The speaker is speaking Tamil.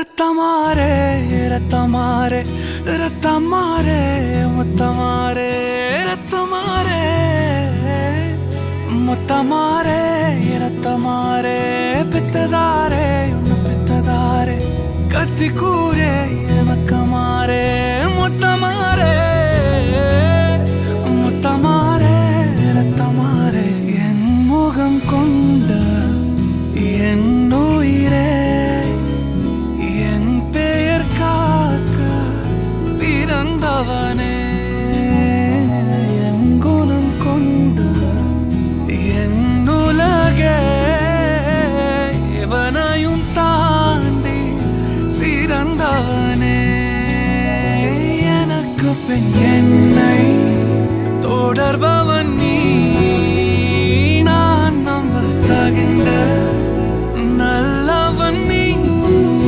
ரத்தமாரே ரத்தமாரே ரத்தமாரே முத்தமாரே ரத்தமாரே முத்தமாரே ரத்தமாரே பித்ததாரே உன்னை பித்ததாரே கத்தி கூரே மக்கமாரே முத்தமாரே முத்தமாரே ரத்தமாரே என் முகம் கொண்ட என் உயிரே பிறந்தவனே என் குணம் கொண்டு என் உலகே இவனையும் தாண்டி சிறந்தவனே எனக்கு பின் என்னை தொடர்பவன்